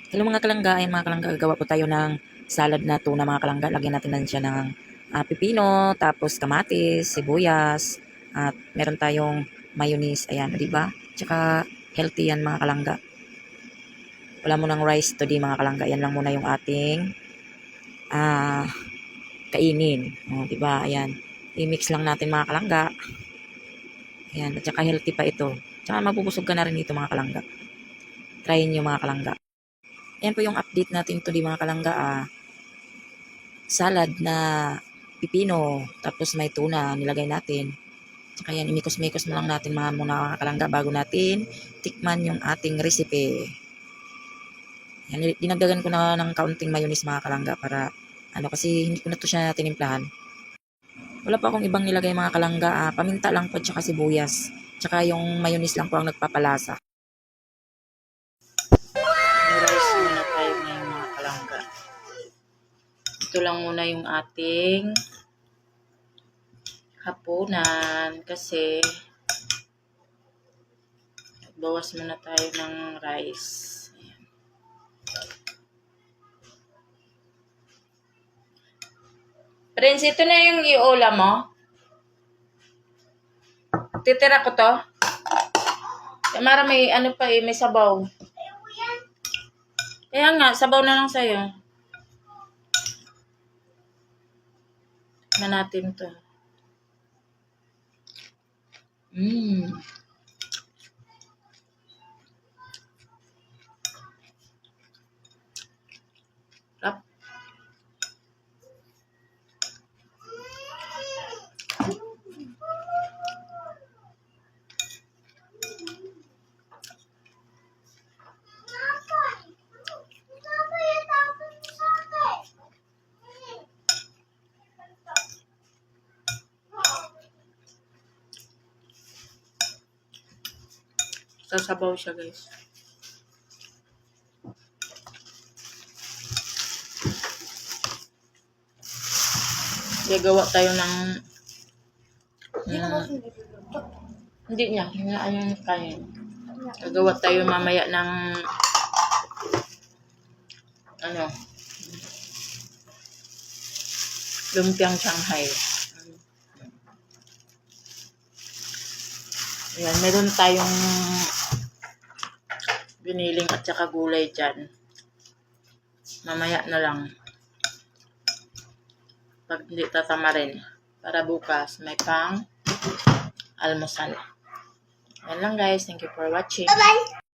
Hello mga kalangga, ay mga kalangga, gagawa po tayo ng salad na tuna mga kalangga. Lagyan natin lang siya ng pipino, tapos kamatis, sibuyas, at meron tayong mayonnaise, ayan, di ba? Tsaka healthy yan mga kalangga. Wala mo ng rice today mga kalangga, yan lang muna yung ating kainin. O, di ba? Ayan, i-mix lang natin mga kalangga. Ayan, at tsaka healthy pa ito. Tsaka mabubusog ka na rin ito mga kalangga. Try nyo mga kalangga. Ayan po yung update natin today mga kalangga. Salad na pipino, tapos may tuna nilagay natin. Tsaka yan, imikos-mikos mo lang natin mga kalangga bago natin tikman yung ating recipe. Yan, dinagdagan ko na ng kaunting mayonnaise mga kalangga para kasi hindi ko na to siya tinimplahan. Wala pa akong ibang nilagay mga kalangga, paminta lang po tsaka sibuyas. Tsaka yung mayonnaise lang po ang nagpapalasa. Rice muna tayo ngayon mga kalangga. Ito lang muna yung ating hapunan kasi bawas muna tayo ng rice. Ayan. Prince, ito na yung iulam mo. Titira ko to. Mara may pa may sabaw. Kaya nga, sabaw na lang sa'yo. Na natin to. Rap. Sasabaw siya, guys. Gagawa tayo ng hindi niya, hinaan yung kanin. Gagawa tayo mamaya ng lumpiang Shanghai. Ayan, meron tayong biniling at saka gulay dyan. Mamaya na lang. Pag hindi tatamarin. Para bukas may pang almusal. Yan lang guys. Thank you for watching. Bye-bye!